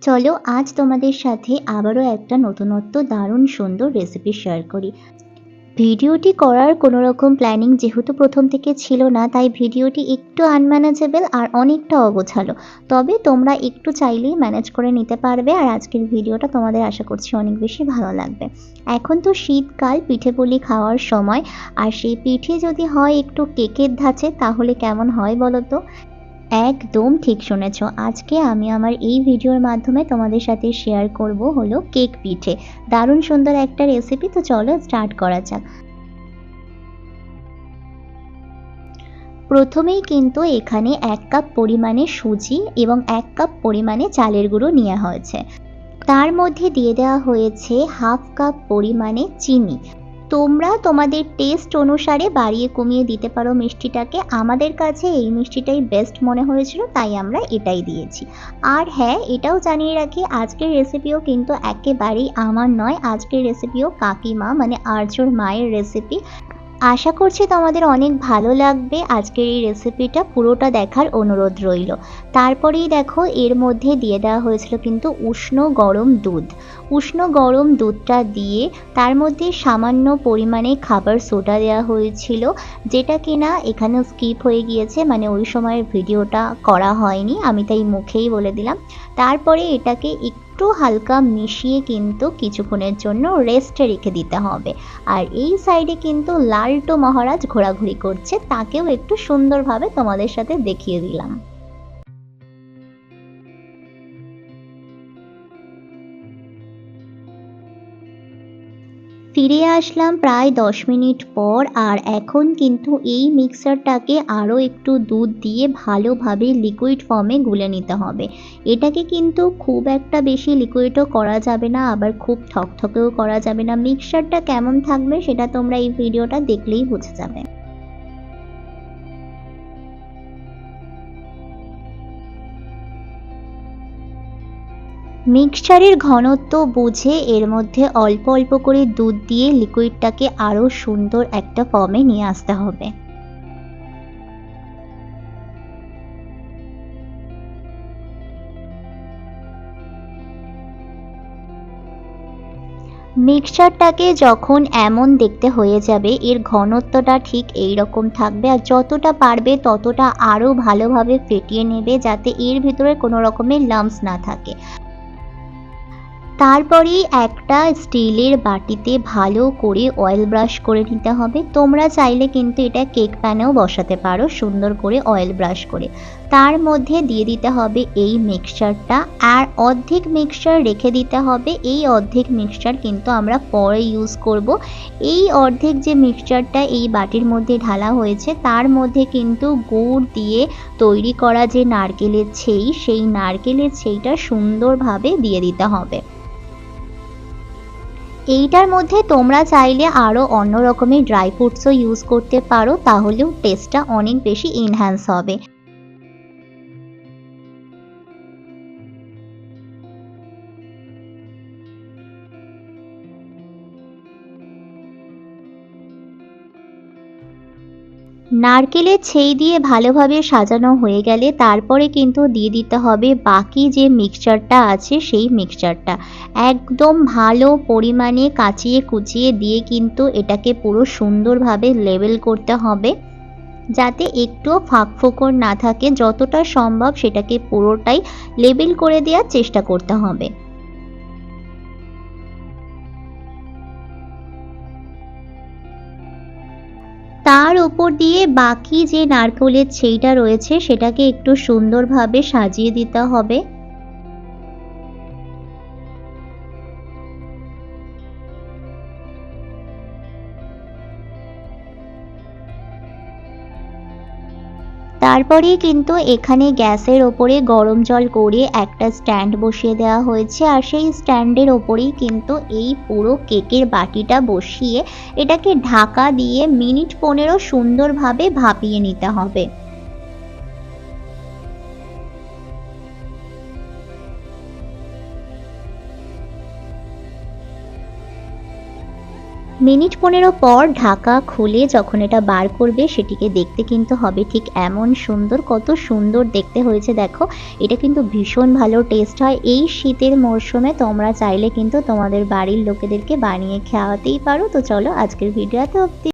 চলো আজ তোমাদের সাথে আবারও একটা নতুনত্ব দারুণ সুন্দর রেসিপি শেয়ার করি। ভিডিওটি করার কোনো রকম প্ল্যানিং যেহেতু প্রথম থেকে ছিল না, তাই ভিডিওটি একটু আনম্যানেজেবল আর অনেকটা অগোছালো। তবে তোমরা একটু চাইলেই ম্যানেজ করে নিতে পারবে, আর আজকের ভিডিওটা তোমাদের আশা করছি অনেক বেশি ভালো লাগবে। এখন তো শীতকাল, পিঠে পুলি খাওয়ার সময়, আর সেই পিঠে যদি হয় একটু কেকের ধাঁচে তাহলে কেমন হয় বলো তো? একদম ঠিক শুনেছ। আজকে আমি আমার এই ভিডিওর মাধ্যমে তোমাদের সাথে শেয়ার করব হলো কেক পিঠে। দারুণ সুন্দর একটা রেসিপি, তো চলো স্টার্ট করা যাক। প্রথমেই কিন্তু এখানে 1 কাপ পরিমাণে সুজি এবং 1 কাপ পরিমাণে চালের গুঁড়ো নেওয়া হয়েছে। তার মধ্যে দিয়ে দেওয়া হয়েছে হাফ কাপ পরিমাণে চিনি। তোমরা তোমাদের টেস্ট অনুসারে বাড়িয়ে কমিয়ে দিতে পারো মিষ্টিটাকে। আমাদের কাছে এই মিষ্টিটাই বেস্ট মনে হয়েছিল, তাই আমরা এটাই দিয়েছি। আর হ্যাঁ, এটাও জানিয়ে রাখি, আজকের রেসিপিও কিন্তু একেবারেই আমার নয়, আজকের রেসিপিও কাকিমা মানে আর্যর মায়ের রেসিপি। আশা করছি তোমাদের অনেক ভালো লাগবে। আজকের এই রেসিপিটা পুরোটা দেখার অনুরোধ রইল। তারপরেই দেখো এর মধ্যে দিয়ে দেওয়া হয়েছিল কিন্তু উষ্ণ গরম দুধ। উষ্ণ গরম দুধটা দিয়ে তার মধ্যে সামান্য পরিমাণে খাবার সোডা দেওয়া হয়েছিল, যেটা কিনা এখানে স্কিপ হয়ে গিয়েছে, মানে ওই সময়ের ভিডিওটা করা হয়নি, আমি তাই মুখেই বলে দিলাম। তারপরে এটাকে একটু হালকা মিশিয়ে কিন্তু কিছুক্ষণের জন্য রেস্টে রেখে দিতে হবে। আর এই সাইডে কিন্তু লালটু মহারাজ ঘোরাঘুরি করছে, তাকেও একটু সুন্দরভাবে তোমাদের সাথে দেখিয়ে দিলাম। ফিরে আসলাম প্রায় 10 মিনিট পর, আর এখন কিন্তু এই মিক্সারটাকে আরও একটু দুধ দিয়ে ভালোভাবে লিকুইড ফর্মে গুলে নিতে হবে। এটাকে কিন্তু খুব একটা বেশি লিকুইডও করা যাবে না, আবার খুব থকথকেও করা যাবে না। মিক্সচারটা কেমন থাকবে সেটা তোমরা এই ভিডিওটা দেখলেই বুঝে যাবে। মিক্সচারের ঘনত্ব বুঝে এর মধ্যে অল্প অল্প করে দুধ দিয়ে লিকুইডটাকে আরও সুন্দর একটা ফর্মে নিয়ে আসতে হবে। মিক্সচারটাকে যখন এমন দেখতে হয়ে যাবে, এর ঘনত্বটা ঠিক এই রকম থাকবে, আর যতটা পারবে ততটা আরও ভালোভাবে ফেটিয়ে নেবে, যাতে এর ভিতরে কোনো রকমের লাম্পস না থাকে। তারপরেই একটা স্টিলের বাটিতে ভালো করে অয়েল ব্রাশ করে নিতে হবে। তোমরা চাইলে কিন্তু এটা কেক প্যানেও বসাতে পারো সুন্দর করে অয়েল ব্রাশ করে। তার মধ্যে দিয়ে দিতে হবে এই মিক্সচারটা, আর অর্ধেক মিক্সচার রেখে দিতে হবে। এই অর্ধেক মিক্সচার কিন্তু আমরা পরে ইউজ করব। এই অর্ধেক যে মিক্সচারটা এই বাটির মধ্যে ঢালা হয়েছে, তার মধ্যে কিন্তু গুড় দিয়ে তৈরি করা যে নারকেলের ছেই, সেই নারকেলের ছেইটা সুন্দরভাবে দিয়ে দিতে হবে। এইটার মধ্যে তোমরা চাইলে আরও অন্য রকমের ড্রাই ফ্রুটসও ইউজ করতে পারো, তাহলেও টেস্টটা অনেক বেশি এনহ্যান্স হবে। নারকেলের ছেই দিয়ে ভালোভাবে সাজানো হয়ে গেলে তারপরে কিন্তু দিয়ে দিতে হবে বাকি যে মিক্সচারটা আছে, সেই মিক্সচারটা একদম ভালো পরিমাণে কাচিয়ে কুচিয়ে দিয়ে কিন্তু এটাকে পুরো সুন্দরভাবে লেবেল করতে হবে, যাতে একটুও ফাঁক ফোকর না থাকে। যতটা সম্ভব সেটাকে পুরোটাই লেবেল করে দেওয়ার চেষ্টা করতে হবে। তার উপর দিয়ে বাকি যে নারকেলের ছেইটা রয়েছে সেটাকে একটু সুন্দরভাবে সাজিয়ে দিতে হবে। তারপরেই কিন্তু এখানে গ্যাসের ওপরে গরম জল করে একটা স্ট্যান্ড বসিয়ে দেওয়া হয়েছে, আর সেই স্ট্যান্ডের ওপরেই কিন্তু এই পুরো কেকের বাটিটা বসিয়ে এটাকে ঢাকা দিয়ে মিনিট 15 সুন্দরভাবে ভাপিয়ে নিতে হবে। মিনিট 15 পর ঢাকা খুলে যখন এটা বার করবে সেটিকে দেখতে কিন্তু হবে ঠিক এমন সুন্দর। কত সুন্দর দেখতে হয়েছে দেখো। এটা কিন্তু ভীষণ ভালো টেস্ট হয়। এই শীতের মরশুমে তোমরা চাইলে কিন্তু তোমাদের বাড়ির লোকেদেরকে বানিয়ে খাওয়াতেই পারো। তো চলো আজকের ভিডিও এত অবধি।